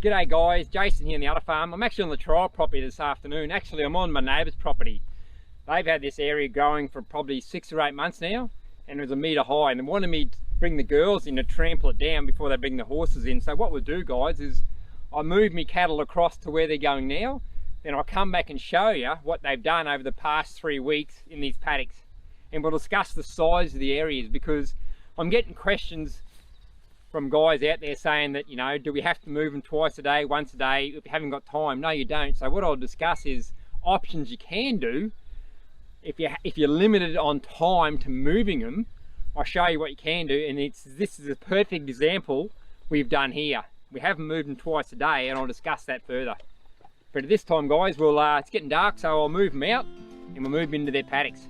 G'day guys, Jason here on the other farm. I'm actually on the trial property this afternoon. Actually, I'm on my neighbour's property. They've had this area growing for probably 6 or 8 months now, and it was a metre high, and they wanted me to bring the girls in to trample it down before they bring the horses in. So what we'll do, guys, is I move me cattle across to where they're going now, then I'll come back and show you what they've done over the past 3 weeks in these paddocks, and we'll discuss the size of the areas, because I'm getting questions from guys out there saying that, you know, do we have to move them twice a day, once a day, if you haven't got time? No, you don't. So what I'll discuss is options you can do if you're limited on time to moving them. I'll show you what you can do, and this is a perfect example we've done here. We haven't moved them twice a day, and I'll discuss that further. But at this time, guys, it's getting dark, so I'll move them out and we'll move them into their paddocks.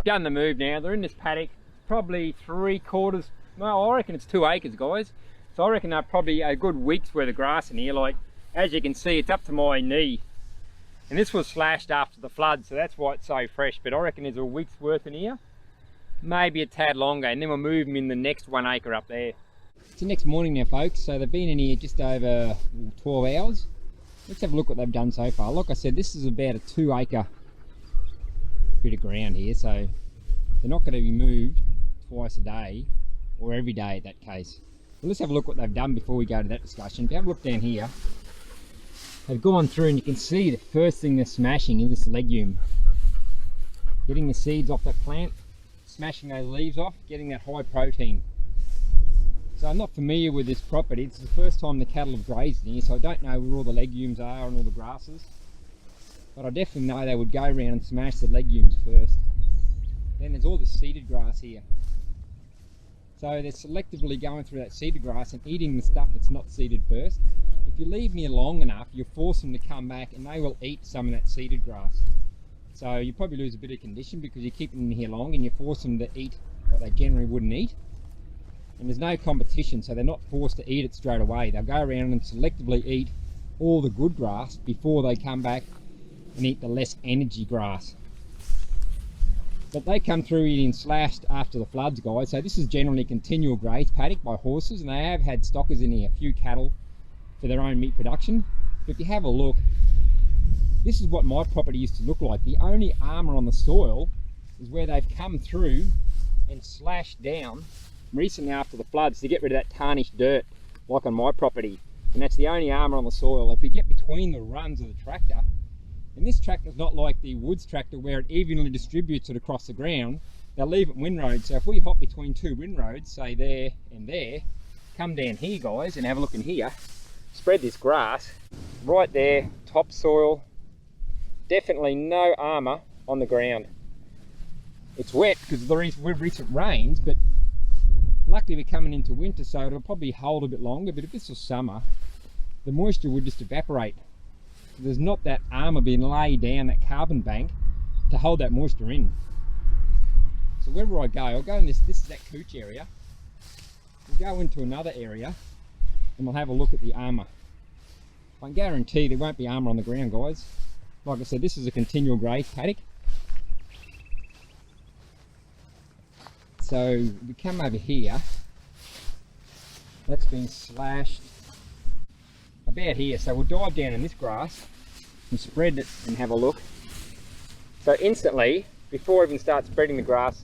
Done the move now. They're in this paddock, probably 3/4, well, I reckon it's 2 acres, guys. So I reckon they're probably a good week's worth of grass in here. Like, as you can see, it's up to my knee, and this was slashed after the flood, so that's why it's so fresh. But I reckon there's a week's worth in here, maybe a tad longer, and then we'll move them in the next 1 acre up there. It's the next morning now, folks, so they've been in here just over 12 hours. Let's have a look what they've done so far. Like I said, this is about a 2 acre bit of ground here, so they're not going to be moved twice a day or every day in that case. But let's have a look what they've done before we go to that discussion. If you have a look down here, they've gone through, and you can see the first thing they're smashing is this legume, getting the seeds off that plant, smashing those leaves off, getting that high protein. So I'm not familiar with this property. It's the first time the cattle have grazed in here, so I don't know where all the legumes are and all the grasses. But I definitely know they would go around and smash the legumes first. Then there's all the seeded grass here. So they're selectively going through that seeded grass and eating the stuff that's not seeded first. If you leave them here long enough, you force them to come back and they will eat some of that seeded grass. So you probably lose a bit of condition because you keep them in here long and you force them to eat what they generally wouldn't eat. And there's no competition, so they're not forced to eat it straight away. They'll go around and selectively eat all the good grass before they come back and eat the less energy grass. But they come through eating slashed after the floods, guys. So this is generally continual graze paddock by horses, and they have had stockers in here, a few cattle for their own meat production. But if you have a look, this is what my property used to look like. The only armour on the soil is where they've come through and slashed down recently after the floods to get rid of that tarnished dirt, like on my property. And that's the only armour on the soil. If you get between the runs of the tractor, and this tractor's not like the Woods tractor where it evenly distributes it across the ground. They'll leave it windroad. So if we hop between 2 windroads, say there and there, come down here, guys, and have a look in here, spread this grass right there, topsoil, definitely no armour on the ground. It's wet because of the recent rains, but luckily we're coming into winter, so it'll probably hold a bit longer. But if this was summer, the moisture would just evaporate. There's not that armour being laid down, that carbon bank, to hold that moisture in. So wherever I go, I'll go in this is that cooch area. We'll go into another area and we'll have a look at the armour. I can guarantee there won't be armour on the ground, guys. Like I said, this is a continual graze paddock. So we come over here, that's been slashed about here, so we'll dive down in this grass and spread it and have a look. So instantly before I even start spreading the grass.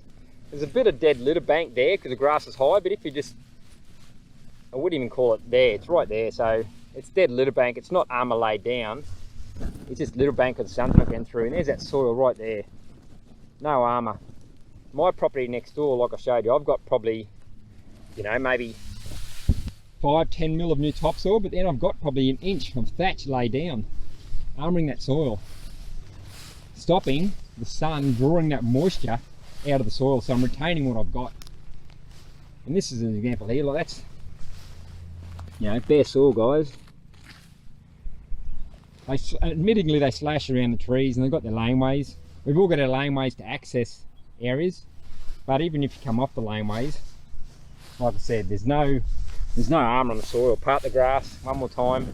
There's a bit of dead litter bank there because the grass is high, but if you just, I wouldn't even call it there, it's right there, so it's dead litter bank. It's not armour laid down, it's just litter bank because the sun's not getting through, and there's that soil right there. No armour. My property next door, like I showed you, I've got probably, you know, maybe 5-10 mil of new topsoil, but then I've got probably an inch of thatch laid down, armouring that soil, stopping the sun drawing that moisture out of the soil, so I'm retaining what I've got. And this is an example here, like that's, you know, bare soil, guys. Admittingly they slash around the trees and they've got their laneways. We've all got our laneways to access areas, but even if you come off the laneways, like I said, there's no armour on the soil. Part the grass one more time,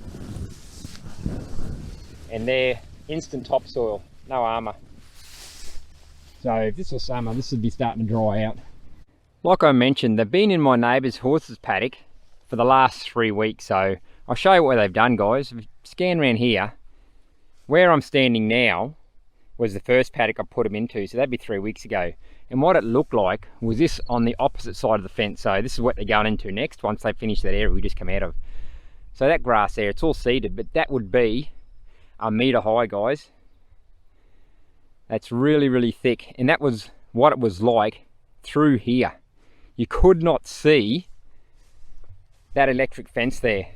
and they're instant topsoil, no armour. So if this was summer, this would be starting to dry out. Like I mentioned, they've been in my neighbour's horses paddock for the last 3 weeks, so I'll show you what they've done, guys. If you scan around here, where I'm standing now was the first paddock I put them into, so that'd be 3 weeks ago. And what it looked like was this on the opposite side of the fence. So this is what they're going into next once they finish that area we just come out of. So that grass there, it's all seeded, but that would be a metre high, guys. That's really, really thick, and that was what it was like through here. You could not see that electric fence there.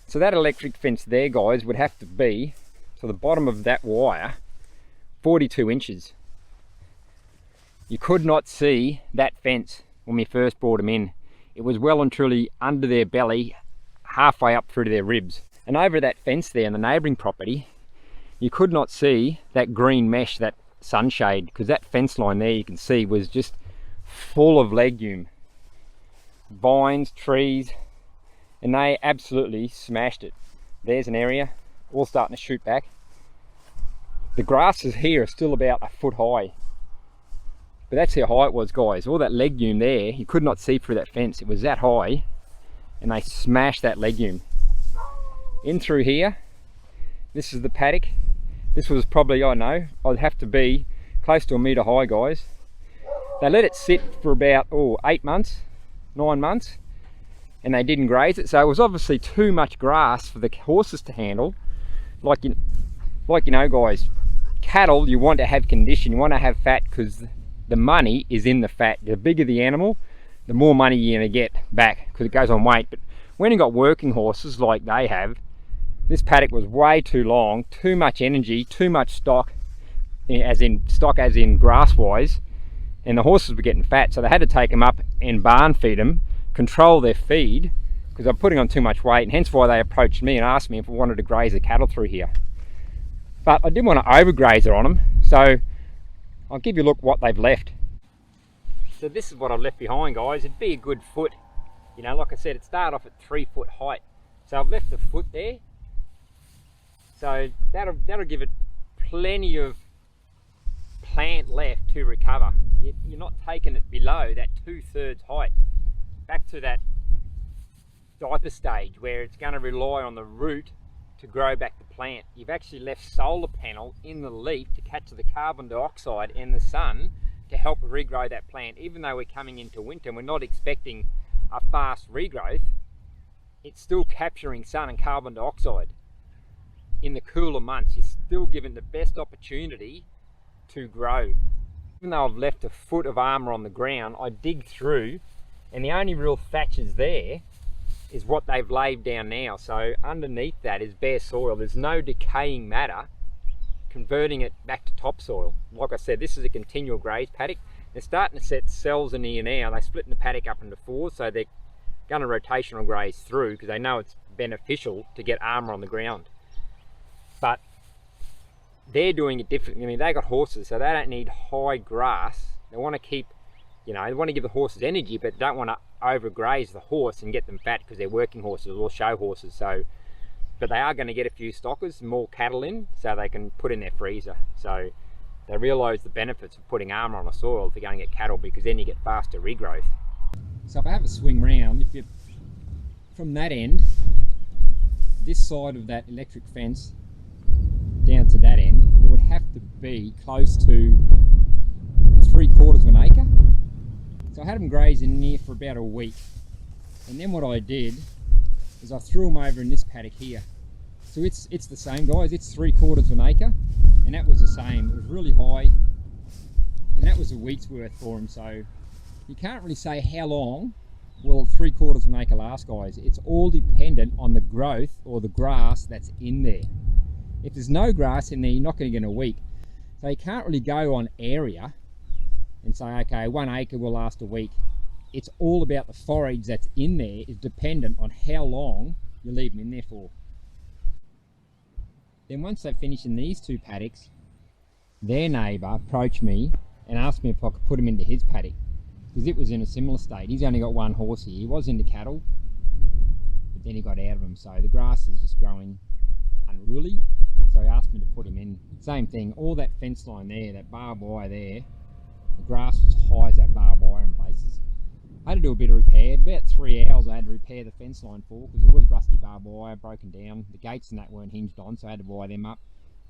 So that electric fence there, guys, would have to be to the bottom of that wire 42 inches. You could not see that fence when we first brought them in. It was well and truly under their belly, halfway up through to their ribs. And over that fence there in the neighbouring property, you could not see that green mesh, that sunshade, because that fence line there you can see was just full of legume, vines, trees, and they absolutely smashed it. There's an area all starting to shoot back. The grasses here are still about a foot high, but that's how high it was, guys. All that legume there, you could not see through that fence. It was that high, and they smashed that legume in through here. This is the paddock. This was probably, I know, I'd have to be close to a metre high, guys. They let it sit for about 8 months, 9 months, and they didn't graze it. So it was obviously too much grass for the horses to handle. Like you know, guys, cattle, you want to have condition, you want to have fat, because the money is in the fat. The bigger the animal, the more money you're going to get back, because it goes on weight. But when you've got working horses like they have, this paddock was way too long, too much energy, too much stock as in grass wise, and the horses were getting fat, so they had to take them up and barn feed them, control their feed, because they're putting on too much weight, and hence why they approached me and asked me if I wanted to graze the cattle through here. But I didn't want to overgraze it on them, so I'll give you a look what they've left. So this is what I've left behind, guys. It'd be a good foot, you know, like I said, it started off at 3 foot height, so I've left a foot there. So that'll give it plenty of plant left to recover. You're not taking it below that 2/3 height, back to that diaper stage where it's going to rely on the root to grow back the plant. You've actually left solar panel in the leaf to capture the carbon dioxide and the sun to help regrow that plant. Even though we're coming into winter and we're not expecting a fast regrowth, it's still capturing sun and carbon dioxide. In the cooler months, you're still given the best opportunity to grow. Even though I've left a foot of armour on the ground, I dig through, and the only real thatches there is what they've laid down now. So underneath that is bare soil. There's no decaying matter converting it back to topsoil. Like I said, this is a continual graze paddock. They're starting to set cells in here now. They're splitting the paddock up into 4, so they're going to rotational graze through because they know it's beneficial to get armour on the ground. But they're doing it differently. I mean, they got horses, so they don't need high grass. They want to keep, you know, they want to give the horses energy, but don't want to overgraze the horse and get them fat because they're working horses or show horses. So, but they are going to get a few stockers, more cattle in, so they can put in their freezer. So they realise the benefits of putting armour on the soil if you're going to get cattle, because then you get faster regrowth. So if I have a swing round, if you from that end, this side of that electric fence down to that end, it would have to be close to 3/4 of an acre. So I had them grazing in here for about a week. And then what I did is I threw them over in this paddock here. So it's the same, guys. It's 3/4 of an acre, and that was the same. It was really high, and that was a week's worth for them. So you can't really say how long will 3/4 of an acre last, guys. It's all dependent on the growth or the grass that's in there. If there's no grass in there, you're not going to get a week. So you can't really go on area and say, okay, 1 acre will last a week. It's all about the forage that's in there is dependent on how long you leave them in there for. Then once they finish in these 2 paddocks, their neighbour approached me and asked me if I could put him into his paddock, because it was in a similar state. He's only got 1 horse here. He was into cattle, but then he got out of them. So the grass is just growing unruly. So he asked me to put him in. Same thing, all that fence line there, that barbed wire there, the grass was high as that barbed wire in places. I had to do a bit of repair. About 3 hours I had to repair the fence line for, because it was rusty barbed wire, broken down. The gates and that weren't hinged on, so I had to wire them up.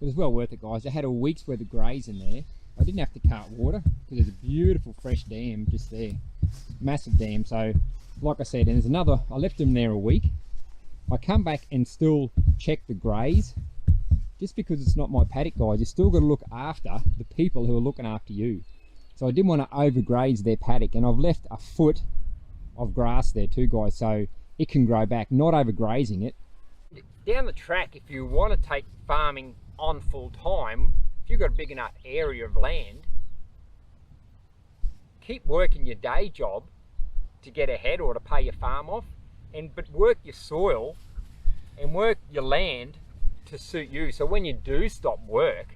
It was well worth it, guys. I had a week's worth of graze in there. I didn't have to cart water, because there's a beautiful fresh dam just there. Massive dam. So like I said, and there's another, I left them there a week. I come back and still check the graze. Just because it's not my paddock, guys, you still got to look after the people who are looking after you. So I didn't want to overgraze their paddock, and I've left a foot of grass there too, guys, so it can grow back, not overgrazing it. Down the track, if you want to take farming on full time, if you've got a big enough area of land, keep working your day job to get ahead or to pay your farm off, but work your soil and work your land to suit you. So when you do stop work,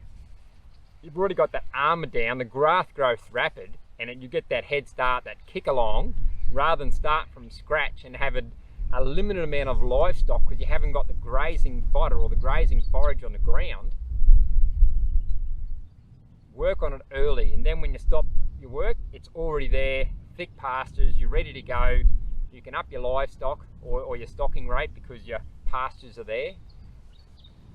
you've already got that armour down, the grass growth rapid, and you get that head start, that kick along, rather than start from scratch and have a limited amount of livestock because you haven't got the grazing fodder or the grazing forage on the ground. Work on it early, and then when you stop your work, it's already there, thick pastures, you're ready to go. You can up your livestock or your stocking rate because your pastures are there.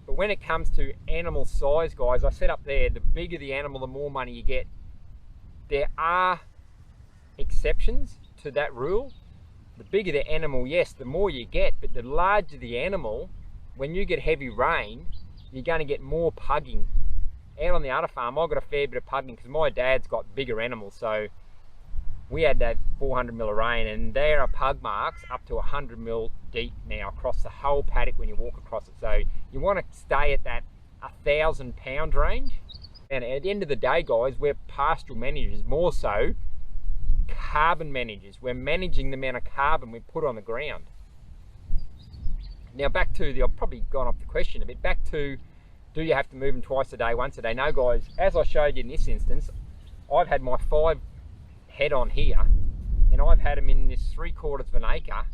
But when it comes to animal size, guys, I said up there, the bigger the animal, the more money you get. There are exceptions to that rule. The bigger the animal, yes, the more you get, but the larger the animal, when you get heavy rain, you're going to get more pugging. Out on the other farm, I've got a fair bit of pugging because my dad's got bigger animals, so we had that 400 mil of rain, and there are pug marks up to 100 mil deep now across the whole paddock when you walk across it. So you want to stay at that 1,000 pound range. And at the end of the day, guys, we're pastoral managers, more so carbon managers. We're managing the amount of carbon we put on the ground. Now back to I've probably gone off the question a bit, back to, do you have to move them twice a day, once a day? No, guys, as I showed you in this instance, I've had my 5 head on here, and I've had them in this 3/4 of an acre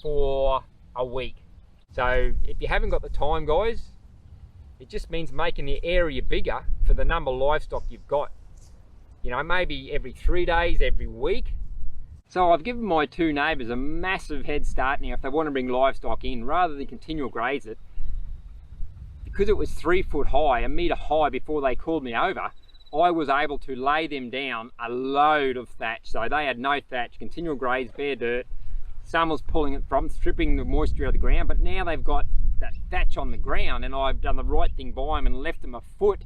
for a week. So if you haven't got the time, guys, it just means making the area bigger for the number of livestock you've got. You know, maybe every 3 days, every week. So I've given my 2 neighbours a massive head start now if they want to bring livestock in, rather than continual graze it. Because it was 3 foot high, a metre high before they called me over, I was able to lay them down a load of thatch. So they had no thatch, continual graze, bare dirt. Some was pulling it from, stripping the moisture out of the ground, but now they've got that thatch on the ground, and I've done the right thing by them and left them a foot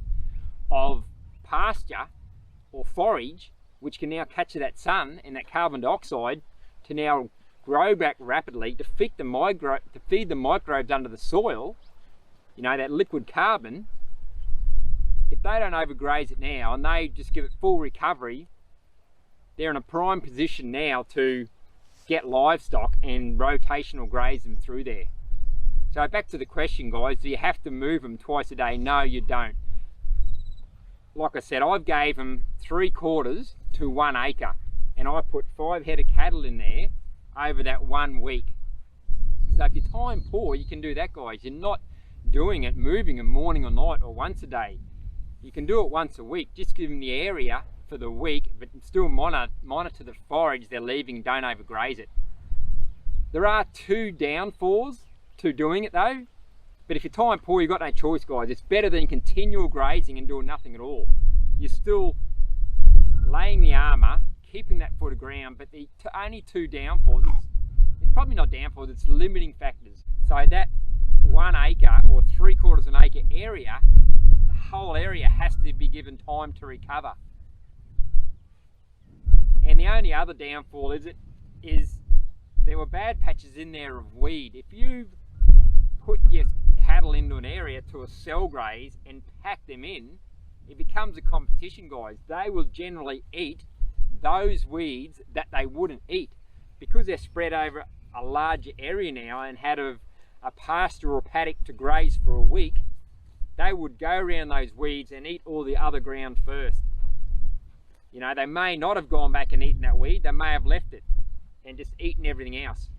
of pasture or forage, which can now capture that sun and that carbon dioxide to now grow back rapidly to feed the microbes under the soil, you know, that liquid carbon. If they don't overgraze it now and they just give it full recovery, they're in a prime position now to get livestock and rotational graze them through there. So back to the question, guys, do you have to move them twice a day? No, you don't. Like I said, I've gave them 3/4 to 1 acre, and I put 5 head of cattle in there over that 1 week. So if you're time poor, you can do that, guys. You're not doing it, moving them morning or night or once a day. You can do it once a week. Just give them the area for the week, but still monitor the forage they're leaving. Don't overgraze it. There are 2 downfalls to doing it though, but if you're time poor, you've got no choice, guys. It's better than continual grazing and doing nothing at all. You're still laying farmer keeping that foot of ground, but the only two downfalls, it's probably not downfalls, it's limiting factors. So that 1 acre or 3/4 of an acre area, the whole area has to be given time to recover. And the only other downfall is there were bad patches in there of weed. If you put your cattle into an area to a cell graze and pack them in, it becomes a competition, guys. They will generally eat those weeds that they wouldn't eat because they're spread over a larger area now and had a pasture or paddock to graze for a week. They would go around those weeds and eat all the other ground first. You know, they may not have gone back and eaten that weed, they may have left it and just eaten everything else.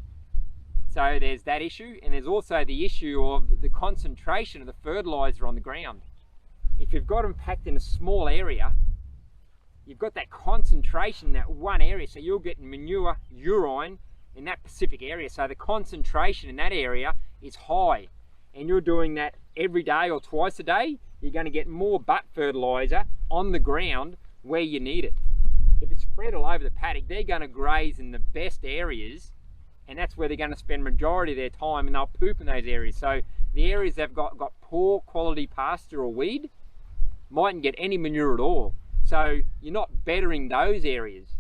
So there's that issue, and there's also the issue of the concentration of the fertilizer on the ground. If you've got them packed in a small area, you've got that concentration in that one area, so you're getting manure, urine in that specific area. So the concentration in that area is high, and you're doing that every day or twice a day, you're going to get more butt fertilizer on the ground where you need it. If it's spread all over the paddock, they're going to graze in the best areas, and that's where they're going to spend majority of their time, and they'll poop in those areas. So the areas that have got poor quality pasture or weed mightn't get any manure at all. So you're not bettering those areas.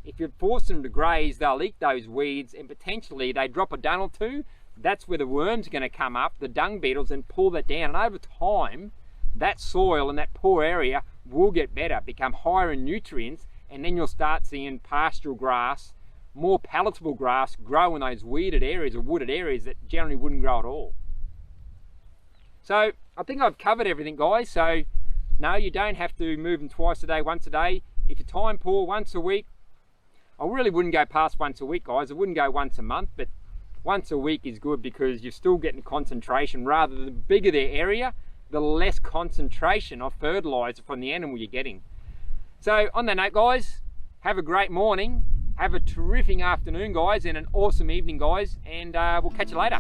If you force them to graze, they'll eat those weeds, and potentially they drop a dung or two. That's where the worms are going to come up, the dung beetles, and pull that down. And over time, that soil and that poor area will get better, become higher in nutrients, and then you'll start seeing pastoral grass, more palatable grass, grow in those weeded areas or wooded areas that generally wouldn't grow at all. So I think I've covered everything, guys. So no, you don't have to move them twice a day, once a day. If you're time poor, once a week. I really wouldn't go past once a week, guys. I wouldn't go once a month, but once a week is good because you're still getting concentration. Rather, the bigger their area, the less concentration of fertilizer from the animal you're getting. So on that note, guys, have a great morning, have a terrific afternoon, guys, and an awesome evening, guys, and we'll catch you later.